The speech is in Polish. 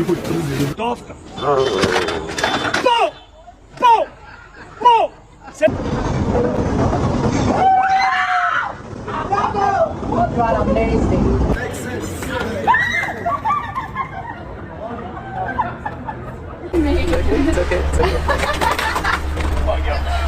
Dawka. Po! Po! Po! God, amazing. It's okay. It's okay. Oh my god.